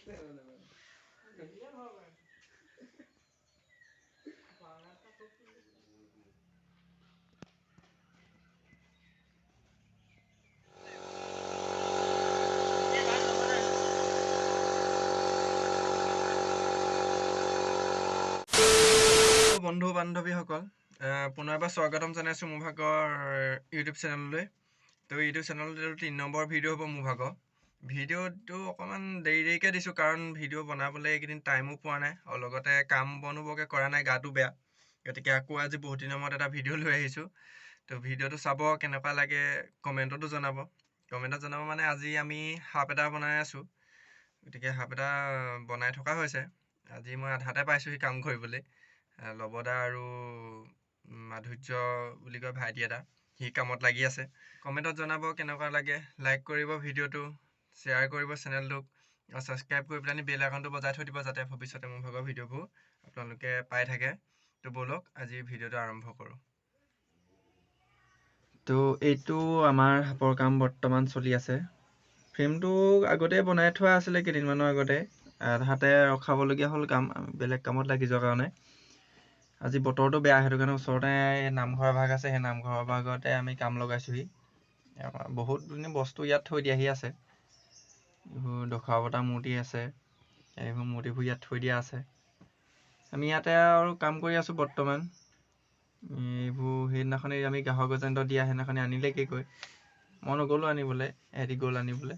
বন্ধু বান্ধৱীসকল পুনৰবাৰ স্বাগতম জনাইছোঁ মোৰ ভাগৰ ইউটিউব চেনেললৈ। তো ইউটিউব চেনেলটো 3 নম্বৰ ভিডিঅ' হ'ব মোৰ ভাগৰ। ভিডিঅ'টো অকণমান দেৰিকৈ দিছোঁ কাৰণ ভিডিঅ' বনাবলৈ এইকেইদিন টাইমো পোৱা নাই আৰু লগতে কাম বনো বৰকৈ কৰা নাই, গাটো বেয়া। গতিকে আকৌ আজি বহুত দিনৰ মূৰত এটা ভিডিঅ' লৈ আহিছোঁ। তো ভিডিঅ'টো চাব, কেনেকুৱা লাগে কমেণ্টতো জনাব। কমেণ্টত জনাব মানে আজি আমি সাপ এটা বনাই আছোঁ। গতিকে সাপ এটা বনাই থকা হৈছে। আজি মই আধাতে পাইছোঁহি কাম কৰিবলৈ। লবদা আৰু মাধুৰ্য বুলি কয় ভাইটি এটা, সি কামত লাগি আছে। কমেণ্টত জনাব কেনেকুৱা লাগে, লাইক কৰিব ভিডিঅ'টো, শ্বেয়াৰ কৰিব চেনেলটোক আৰু ছাবস্ক্ৰাইব কৰি পেলাই বেল আইকনটো বজাই থৈ দিব যাতে ভৱিষ্যতে মোৰ ভাগৰ ভিডিঅ'বোৰ আপোনালোকে পাই থাকে। তো ব'লক আজি ভিডিঅ'টো আৰম্ভ কৰোঁ। তো এইটো আমাৰ সাপৰ কাম বৰ্তমান চলি আছে। ফ্ৰেমটো আগতে বনাই থোৱা আছিলে কেইদিনমানৰ আগতে, আধাতে ৰখাবলগীয়া হ'ল কাম, বেলেগ কামত লাগি যোৱাৰ কাৰণে। আজি বতৰটো বেয়া, সেইটো কাৰণে ওচৰতে নামঘৰ ভাগ আছে, সেই নামঘৰৰ ভাগতে আমি কাম লগাইছোঁহি। বহুত বস্তু ইয়াত থৈ দিয়াহি আছে। এইবোৰ দখৰাৱতা মূৰ্তি আছে, এইবোৰ মূৰ্তিবোৰ ইয়াত থৈ দিয়া আছে। আমি ইয়াতে আৰু কাম কৰি আছোঁ বৰ্তমান। এইবোৰ সেইদিনাখনেই আমি গ্ৰাহক এজেণ্টত দিয়া সেইদিনাখনে আনিলে কি কয়, মই নগ'লোঁ আনিবলৈ, এহেঁতি গ'ল আনিবলৈ।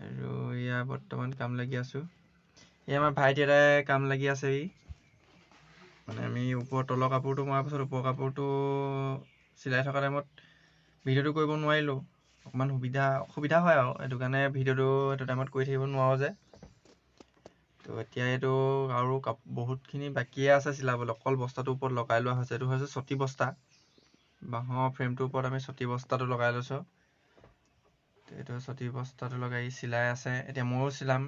আৰু এয়া বৰ্তমান কাম লাগি আছোঁ। এই আমাৰ ভাইটি এটাই কাম লাগি আছে। মানে আমি ওপৰৰ তলৰ কাপোৰটো মৰাৰ পাছত ওপৰৰ কাপোৰটো চিলাই থকা টাইমত ভিডিঅ'টো কৰিব নোৱাৰিলোঁ। অকণমান অসুবিধা হয় আৰু সেইটো কাৰণে ভিডিঅ'টো সেইটো টাইমত কৰি থাকিব নোৱাৰোঁ যে। তো এতিয়া এইটো আৰু বহুতখিনি বাকীয়ে আছে চিলাবলৈ, অকল বস্তাটোৰ ওপৰত লগাই লোৱা হৈছে। এইটো হৈছে চটি বস্তা, বাঁহৰ ফ্ৰেমটোৰ ওপৰত আমি চটি বস্তাটো লগাই লৈছোঁ। এইটো চটি বস্তাটো লগাই চিলাই আছে। এতিয়া ময়ো চিলাম।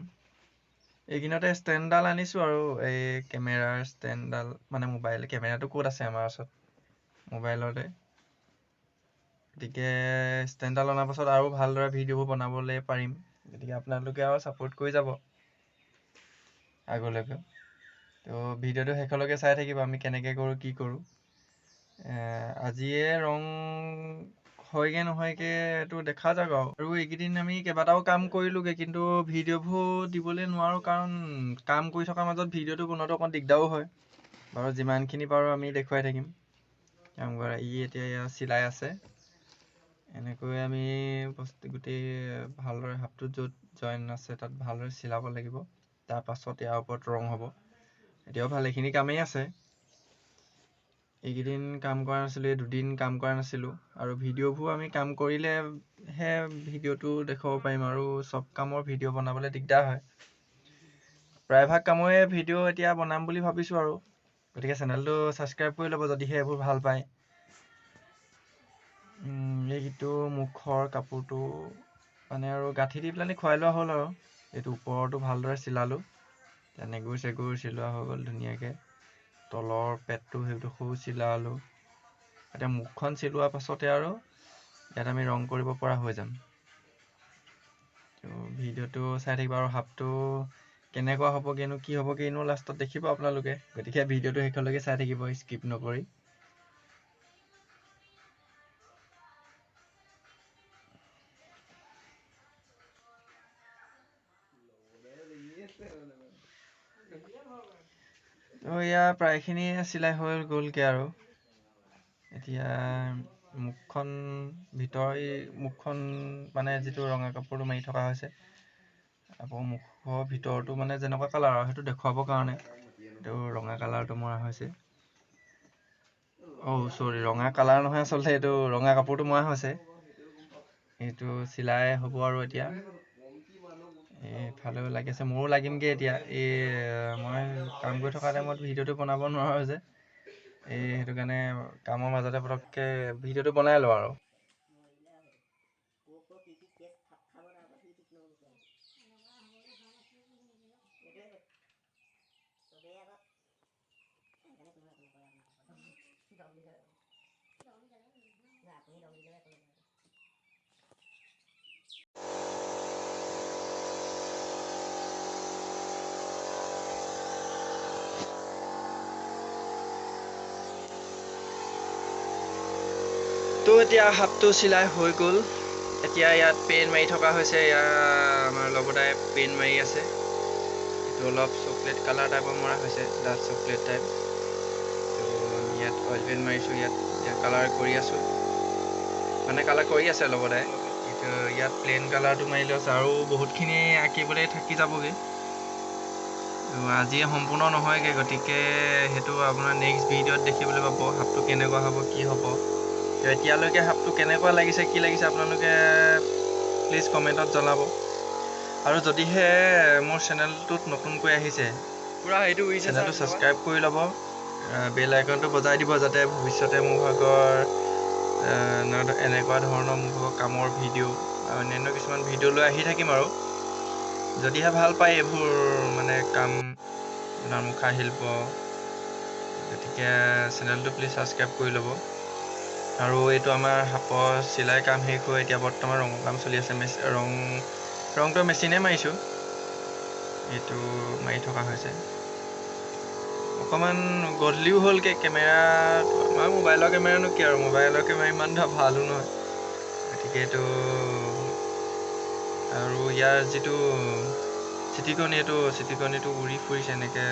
এইকেইদিনতে ষ্টেণ্ডডাল আনিছোঁ আৰু এই কেমেৰাৰ ষ্টেণ্ডডাল, মানে মোবাইল কেমেৰাটো ক'ত আছে আমাৰ ওচৰত, মোবাইলতে। গতিকে ষ্টেণ্ডডাল অনাৰ পাছত আৰু ভালদৰে ভিডিঅ'বোৰ বনাবলৈ পাৰিম। গতিকে আপোনালোকে আৰু ছাপোৰ্ট কৰি যাব আগলৈকে। তো ভিডিঅ'টো শেষলৈকে চাই থাকিব, আমি কেনেকৈ কৰোঁ কি কৰোঁ। আজিয়ে ৰং হয়গৈ নহয়গৈ এইটো দেখা যাওক আৰু এইকেইদিন আমি কেইবাটাও কাম কৰিলোঁগৈ, কিন্তু ভিডিঅ'বোৰ দিবলৈ নোৱাৰোঁ কাৰণ কাম কৰি থকাৰ মাজত ভিডিঅ'টো বনোৱাটো অকণ দিগদাৰো হয়। বাৰু যিমানখিনি পাৰোঁ আমি দেখুৱাই থাকিম কাম কৰা। এতিয়া এয়া চিলাই আছে। এনেকৈ আমি গোটেই ভালদৰে হাতটোত য'ত জইন আছে তাত ভালদৰে চিলাব লাগিব। তাৰপাছত ইয়াৰ ওপৰত ৰং হ'ব। এতিয়াও ভালেখিনি কামেই আছে। এইকেইদিন কাম কৰা নাছিলোঁ, এই দুদিন কাম কৰা নাছিলোঁ। আৰু ভিডিঅ'বোৰ আমি কাম কৰিলেহে ভিডিঅ'টো দেখুৱাব পাৰিম, আৰু চব কামৰ ভিডিঅ' বনাবলৈ দিগদাৰ হয়। প্ৰায়ভাগ কামৰে ভিডিঅ' এতিয়া বনাম বুলি ভাবিছোঁ আৰু। গতিকে চেনেলটো ছাবস্ক্ৰাইব কৰি ল'ব যদিহে এইবোৰ ভাল পায়। এইটো মুখৰ কাপোৰটো মানে আৰু গাঁঠি দি পেলাই খুৱাই লোৱা হ'ল আৰু। এইটো ওপৰতো ভালদৰে চিলালোঁ, নেগুৰ চেগুৰ চিলোৱা হৈ গ'ল ধুনীয়াকৈ। তলৰ পেটটো সেইডোখৰো চিলালোঁ। এতিয়া মুখখন চিলোৱাৰ পাছতে আৰু ইয়াত আমি ৰং কৰিব পৰা হৈ যাম। তো ভিডিঅ'টো চাই থাকিব আৰু সাপটো কেনেকুৱা হ'বগৈনো, কি হ'বগৈনো লাষ্টত দেখিব আপোনালোকে। গতিকে ভিডিঅ'টো শেষলৈকে চাই থাকিব স্কিপ নকৰি। তো এয়া প্ৰায়খিনি চিলাই হৈ গ'লগৈ আৰু। এতিয়া মুখখন মুখখন মানে যিটো ৰঙা কাপোৰটো মাৰি থকা হৈছে, আকৌ মুখৰ ভিতৰটো মানে যেনেকুৱা কালাৰ আৰু সেইটো দেখুৱাবৰ কাৰণে এইটো ৰঙা কালাৰটো মৰা হৈছে। চৰি, ৰঙা কালাৰ নহয়, আচলতে এইটো ৰঙা কাপোৰটো মৰা হৈছে। এইটো চিলাই হ'ব আৰু এতিয়া। এইফালেও লাগি আছে, ময়ো লাগিমগৈ এতিয়া। মই কাম কৰি থকা টাইমত ভিডিঅ'টো বনাব নোৱাৰোঁ যে, সেইটো কাৰণে কামৰ মাজতে পটককৈ ভিডিঅ'টো বনাই লওঁ আৰু। তো এতিয়া হাফটো চিলাই হৈ গ'ল এতিয়া ইয়াত পেইন মাৰি থকা হৈছে আমাৰ লগদাই পেইন মাৰি আছে এইটো অলপ চকলেট কালাৰ টাইপৰ মৰা হৈছে ডাৰ্ক চকলেট টাইপ তো আমি ইয়াত অইল পেইন মাৰিছোঁ ইয়াত এতিয়া কালাৰ কৰি আছোঁ মানে কালাৰ কৰি আছে লগদাই এইটো ইয়াত প্লেন কালাৰটো মাৰিলে আছে আৰু বহুতখিনি আঁকিবলৈ থাকি যাবগৈ আজি সম্পূৰ্ণ নহয়গৈ গতিকে সেইটো আপোনাৰ নেক্সট ভিডিঅ'ত দেখিবলৈ পাব হাফটো কেনেকুৱা হ'ব কি হ'ব এতিয়ালৈকে হাফটো কেনেকুৱা লাগিছে কি লাগিছে আপোনালোকে প্লিজ কমেণ্টত জনাব আৰু যদিহে মোৰ চেনেলটোত নতুনকৈ আহিছে পুৰা সেইটো চেনেলটো ছাবস্ক্ৰাইব কৰি ল'ব বেল আইকনটো বজাই দিব যাতে ভৱিষ্যতে মোৰ ভাগৰ এনেকুৱা ধৰণৰ মোৰ ভাগৰ কামৰ ভিডিঅ' আৰু অন্যান্য কিছুমান ভিডিঅ' লৈ আহি থাকিম আৰু যদিহে ভাল পায় এইবোৰ মানে কাম আপোনাৰ মুখা শিল্প গতিকে চেনেলটো প্লিজ ছাবস্ক্ৰাইব কৰি ল'ব আৰু এইটো আমাৰ হাফৰ চিলাই কাম শেষ হৈ এতিয়া বৰ্তমান ৰঙৰ কাম চলি আছে ৰংটো মেচিনে মাৰিছোঁ এইটো মাৰি থকা হৈছে অকণমান গধূলিও হ'লগৈ কেমেৰাটো আমাৰ মোবাইলৰ কেমেৰানো কি আৰু মোবাইলৰ কেমেৰা ইমান ভালো নহয় গতিকে এইটো আৰু ইয়াৰ যিটো চিটিকণিটো উৰি ফুৰিছে এনেকৈ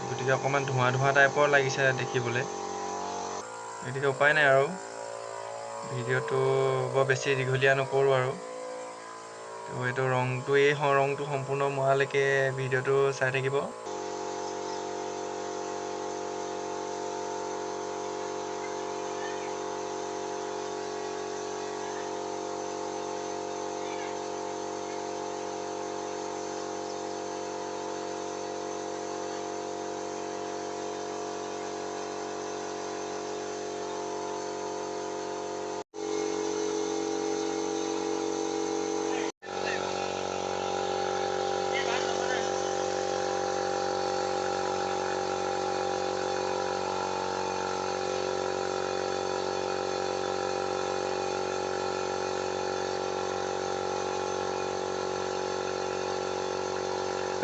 গতিকে অকণমান ধোঁৱা টাইপৰ লাগিছে দেখিবলৈ গতিকে উপায় নাই আৰু ভিডিঅ'টো বৰ বেছি দীঘলীয়া নকৰোঁ আৰু তো এইটো ৰংটো সম্পূৰ্ণ মৰালৈকে ভিডিঅ'টো চাই থাকিব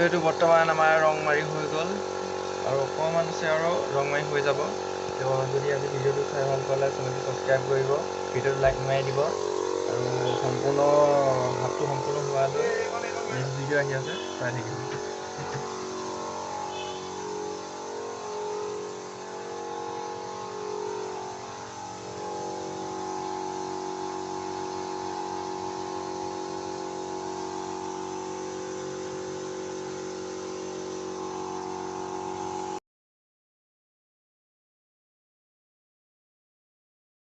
এইটো বৰ্তমান আমাৰ ৰং মাৰি হৈ গ'ল আৰু অকণমান আছে আৰু ৰং মাৰি হৈ যাব তো যদি আজি ভিডিঅ'টো চাই ভাল পালে চেনেলটো ছাবস্ক্ৰাইব কৰিব ভিডিঅ'টো লাইক মাৰি দিব আৰু হাফটো সম্পূৰ্ণ হোৱালৈ নেক্সট ভিডিঅ' আহি আছে চাই থাকিব